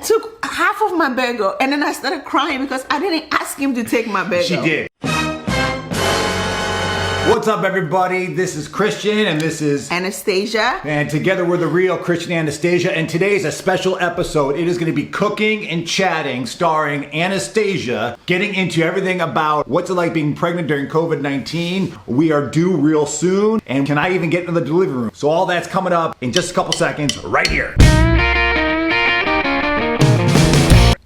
took half of my bagel, and then I started crying because I didn't ask him to take my bagel. She did. What's up, everybody? This is Christian and this is Anastasia. And together we're the real Christian and Anastasia, and today's a special episode. It is going to be cooking and chatting, starring Anastasia, getting into everything about what's it like being pregnant during COVID-19. We are due real soon, and can I even get into the delivery room? So all that's coming up in just a couple seconds right here.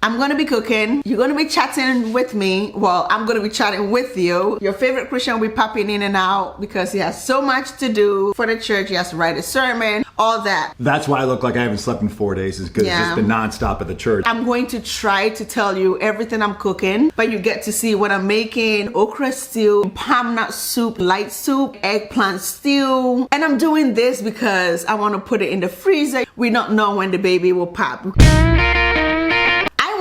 I'm gonna be cooking. You're gonna be chatting with me. Well, I'm gonna be chatting with you. Your favorite Christian will be popping in and out because he has so much to do for the church. He has to write a sermon, all that. That's why I look like I haven't slept in 4 days, is because it's just been nonstop at the church. I'm going to try to tell you everything I'm cooking, but you get to see what I'm making: okra stew, palm nut soup, light soup, eggplant stew. And I'm doing this because I want to put it in the freezer. We don't know when the baby will pop.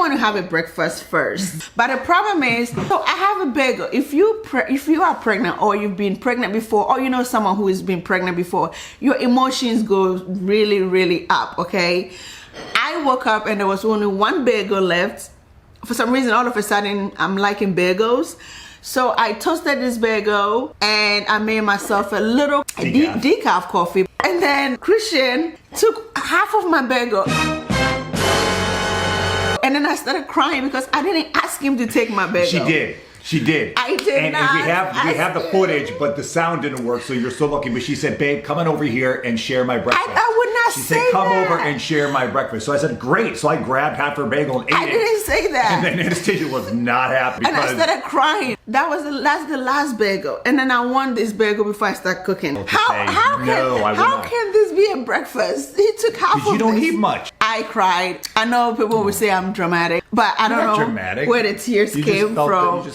To have a breakfast first, but the problem is, so I have a bagel. If you are pregnant, or you've been pregnant before, or you know someone who has been pregnant before, your emotions go really up. Okay, I woke up and there was only one bagel left. For some reason, all of a sudden I'm liking bagels, so I toasted this bagel and I made myself a little decaf coffee, and then Christian took half of my bagel. And then I started crying because I didn't ask him to take my bagel. She did. She did. I did not. And we have the footage, but the sound didn't work, so you're so lucky. But she said, babe, come on over here and share my breakfast. I would not say that. She said, come over and share my breakfast. So I said, great. So I grabbed half her bagel and ate it. I didn't say that. And then Anastasia was not happy. And I started crying. That's the last bagel. And then I want this bagel before I start cooking. How can this be a breakfast? He took half of this. You don't eat much. I cried. I know people would say I'm dramatic, but I don't know where the tears came from.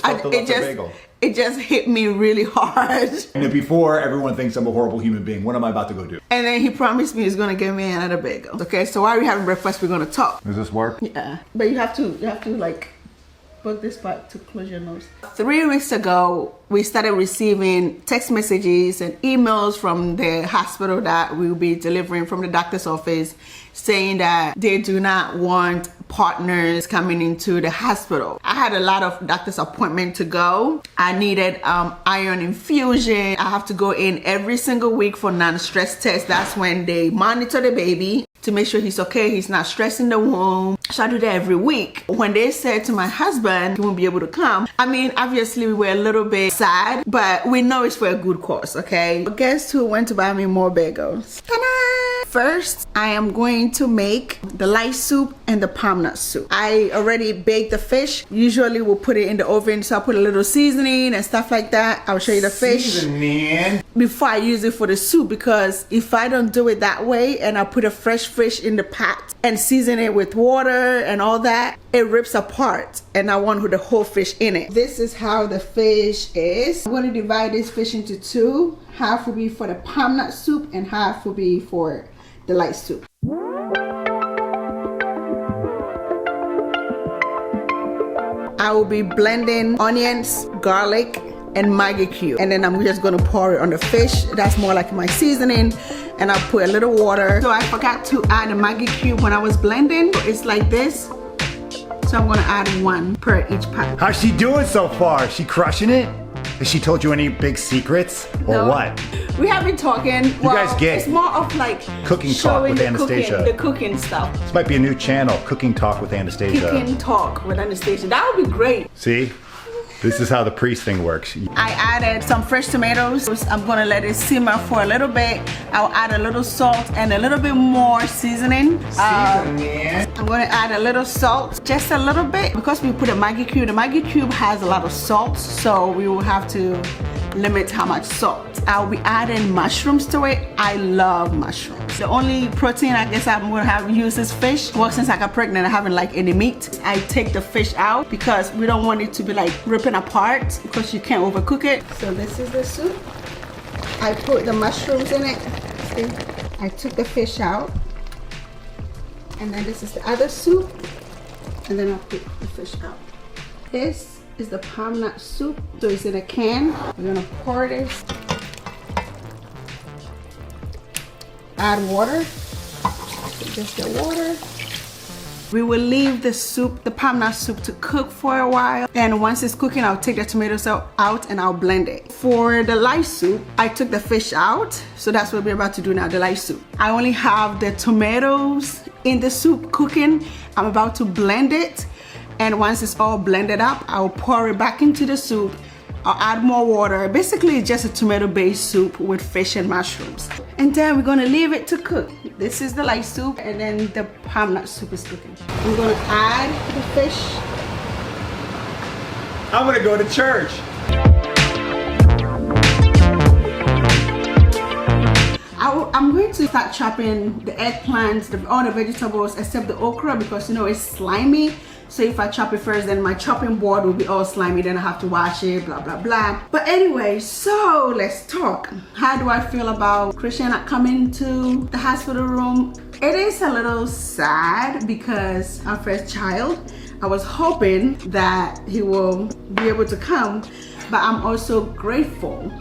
It just hit me really hard. And before everyone thinks I'm a horrible human being, what am I about to go do? And then he promised me he's gonna give me another bagel. Okay, so while we're having breakfast, we're gonna talk. Does this work? Yeah, but you have to like put this part to close your nose. 3 weeks ago, we started receiving text messages and emails from the hospital that we will be delivering from the doctor's office, saying that they do not want partners coming into the hospital. I had a lot of doctor's appointment to go. I needed iron infusion. I have to go in every single week for non-stress test. That's when they monitor the baby to make sure he's okay, he's not stressing the womb. So I do that every week. When they said to my husband he won't be able to come, I mean, obviously we were a little bit sad, but we know it's for a good cause, okay? But guess who went to buy me more bagels? Ta-da! First, I am going to make the light soup and the palm nut soup. I already baked the fish. Usually we'll put it in the oven, so I put a little seasoning and stuff like that. I'll show you the fish seasoning before I use it for the soup, because if I don't do it that way and I put a fresh fish in the pot and season it with water and all that, it rips apart, and I want the whole fish in it. This is how the fish is. I'm going to divide this fish into two. Half will be for the palm nut soup and half will be for the light soup. I will be blending onions, garlic, and Maggi cube, and then I'm just gonna pour it on the fish. That's more like my seasoning, and I'll put a little water. So I forgot to add the Maggi cube when I was blending. It's like this, so I'm gonna add one per each pot. How's she doing so far? She crushing it? Has she told you any big secrets or what? We have been talking. You guys get it's more of like cooking talk with Anastasia. The cooking stuff. This might be a new channel, Cooking Talk with Anastasia. Cooking Talk with Anastasia. That would be great. See? This is how the priest thing works. I added some fresh tomatoes. I'm gonna let it simmer for a little bit. I'll add a little salt and a little bit more seasoning. I'm gonna add a little salt, just a little bit, because we put a Maggi cube. The Maggi cube has a lot of salt, so we will have to limit how much salt. I'll be adding mushrooms to it. I love mushrooms. The only protein I guess I'm gonna have used is fish. Well, since I got pregnant, I haven't liked any meat. I take the fish out because we don't want it to be like ripping apart, because you can't overcook it. So this is the soup. I put the mushrooms in it. See, I took the fish out. And then this is the other soup. And then I'll put the fish out. This is the palm nut soup. So it's in a can. We're gonna pour this. Add water. Just the water. We will leave the soup, the palm nut soup, to cook for a while. And once it's cooking, I'll take the tomatoes out and I'll blend it. For the light soup, I took the fish out. So that's what we're about to do now, the light soup. I only have the tomatoes in the soup cooking. I'm about to blend it. And once it's all blended up, I'll pour it back into the soup. I'll add more water. Basically, it's just a tomato-based soup with fish and mushrooms. And then we're gonna leave it to cook. This is the light soup, and then the palm nut soup is cooking. I'm gonna add the fish. I'm gonna go to church. I'm going to start chopping the eggplants, all the vegetables except the okra, because you know it's slimy. So if I chop it first, then my chopping board will be all slimy, then I have to wash it, blah, blah, blah. But anyway, so let's talk. How do I feel about Christian not coming to the hospital room? It is a little sad because our first child, I was hoping that he will be able to come, but I'm also grateful.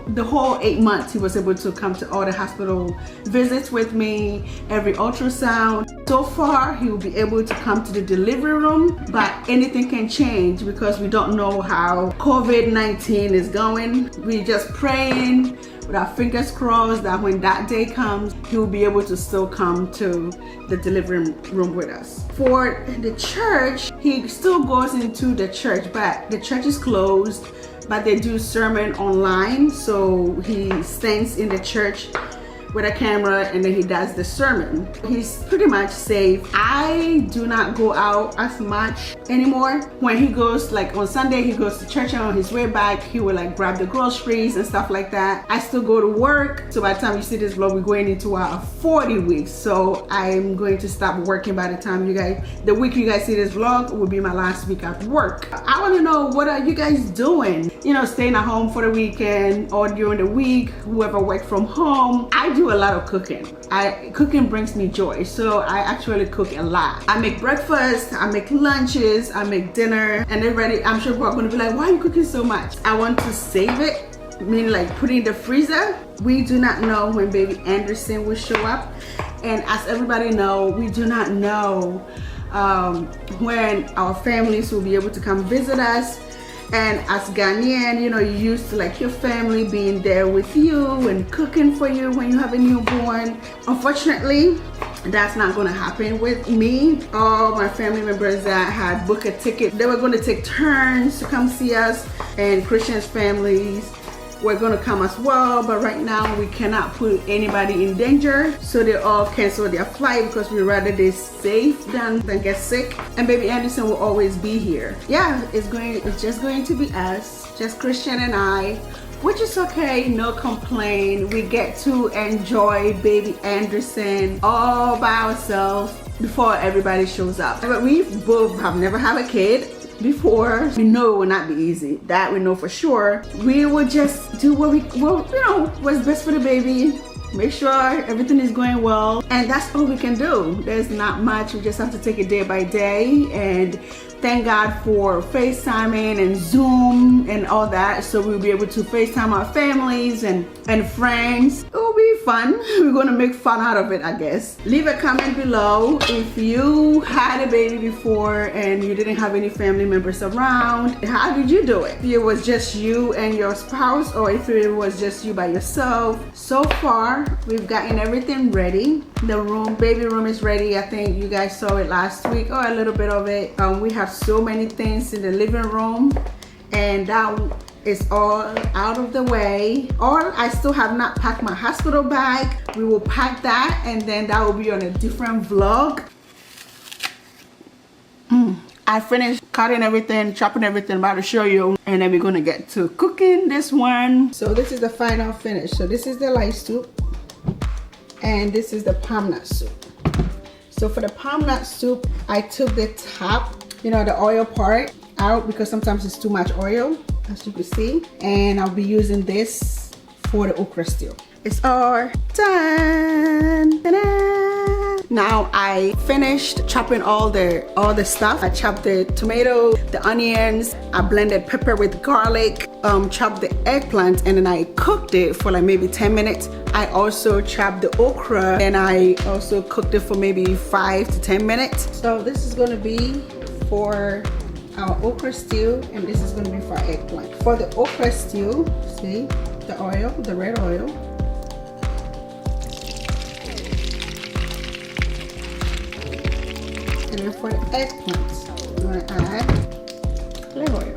The whole 8 months he was able to come to all the hospital visits with me, every ultrasound. So far he will be able to come to the delivery room, but anything can change because we don't know how COVID-19 is going. We're just praying with our fingers crossed that when that day comes, he will be able to still come to the delivery room with us. For the church, he still goes into the church, but the church is closed. But they do sermon online, so he stands in the church with a camera and then he does the sermon. He's pretty much safe. I do not go out as much anymore. When he goes, like on Sunday, he goes to church, and on his way back, he will like grab the groceries and stuff like that. I still go to work. So by the time you see this vlog, we're going into our 40 weeks. So I'm going to stop working by the time the week you guys see this vlog will be my last week at work. I want to know, what are you guys doing? You know, staying at home for the weekend or during the week, whoever work from home. I do a lot of cooking. Cooking brings me joy, so I actually cook a lot. I make breakfast, I make lunches, I make dinner, and everybody, I'm sure people are going to be like, why are you cooking so much? I want to save it, meaning like put it in the freezer. We do not know when baby Anderson will show up, and as everybody know, we do not know when our families will be able to come visit us. And as Ghanaian, you know, you're used to like your family being there with you and cooking for you when you have a newborn. Unfortunately, that's not gonna happen with me. All my family members that had booked a ticket, they were gonna take turns to come see us, and Christian's families were gonna come as well, but right now we cannot put anybody in danger, so they all canceled their flight because we'd rather they safe than get sick. And baby Anderson will always be here. Yeah, it's just going to be us, just Christian and I, which is okay, no complaint. We get to enjoy baby Anderson all by ourselves before everybody shows up. But we both have never had a kid before. We know it will not be easy. That we know for sure. We will just do what's best for the baby. Make sure everything is going well. And that's all we can do. There's not much. We just have to take it day by day. And thank God for FaceTiming and Zoom and all that. So we'll be able to FaceTime our families and friends. It will be fun. We're gonna make fun out of it, I guess. Leave a comment below if you had a baby before and you didn't have any family members around. How did you do it? If it was just you and your spouse, or if it was just you by yourself. So far, we've gotten everything ready. The baby room is ready. I think you guys saw it last week, or a little bit of it. We have so many things in the living room, and that is all out of the way. Or I still have not packed my hospital bag. We will pack that, and then that will be on a different vlog. I finished cutting everything, chopping everything, about to show you, and then we're gonna get to cooking this one. So this is the final finish. So this is the light soup, and this is the palm nut soup. So for the palm nut soup, I took the top, you know, the oil part out because sometimes it's too much oil, as you can see. And I'll be using this for the okra stew. It's all done. Ta-da! Now I finished chopping all the stuff. I chopped the tomato, the onions, I blended pepper with garlic, chopped the eggplant, and then I cooked it for like maybe 10 minutes. I also chopped the okra and I also cooked it for maybe 5 to 10 minutes. So this is gonna be for our okra stew, and this is gonna be for our eggplant. For the okra stew, see the oil, the red oil. And then for the eggplant, I'm gonna add olive oil.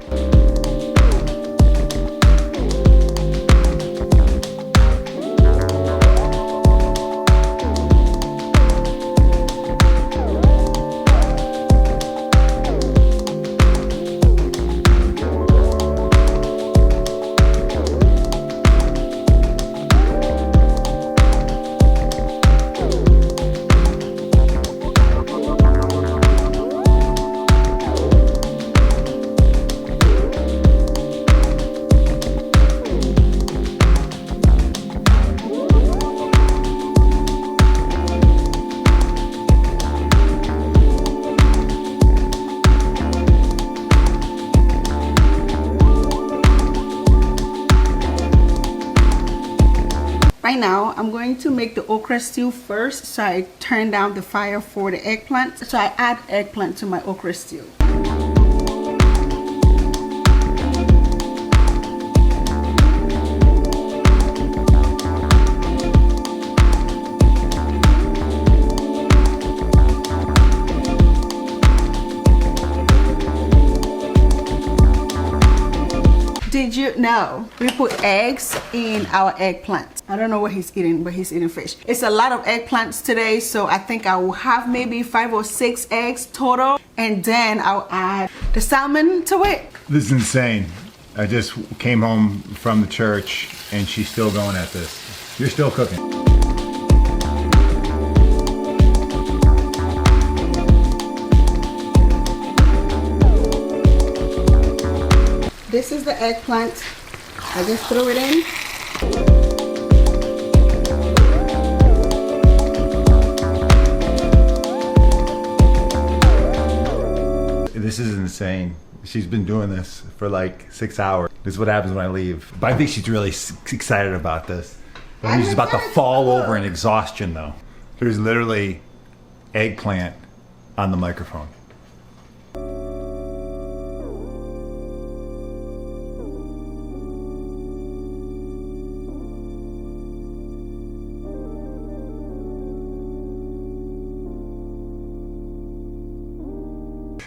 Right now, I'm going to make the okra stew first. So I turn down the fire for the eggplant. So I add eggplant to my okra stew. Did you know we put eggs in our eggplant? I don't know what he's eating, but he's eating fish. It's a lot of eggplants today, so I think I will have maybe 5 or 6 eggs total, and then I'll add the salmon to it. This is insane. I just came home from the church and she's still going at this. You're still cooking. This is the eggplant. I just threw it in. This is insane. She's been doing this for like 6 hours. This is what happens when I leave. But I think she's really excited about this. I think she's about to fall over in exhaustion though. There's literally eggplant on the microphone.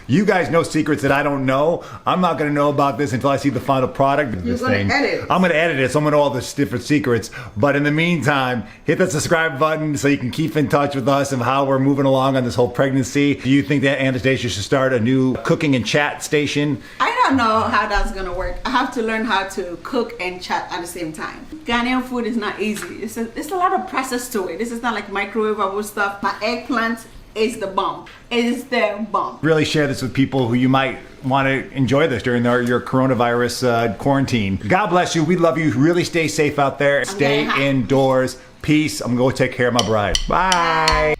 You guys know secrets that I don't know. I'm not gonna know about this until I see the final product of this thing. Edit. I'm gonna edit it, so I'm gonna know all the different secrets. But in the meantime, hit that subscribe button so you can keep in touch with us and how we're moving along on this whole pregnancy. Do you think that Anastasia should start a new cooking and chat station? I don't know how that's gonna work. I have to learn how to cook and chat at the same time. Ghanaian food is not easy. It's a lot of process to it. This is not like microwavable stuff. My eggplant is the bomb. It is the bomb. Really share this with people who you might want to enjoy this during your coronavirus quarantine. God bless you. We love you. Really stay safe out there. Stay indoors. Peace. I'm going to go take care of my bride. Bye.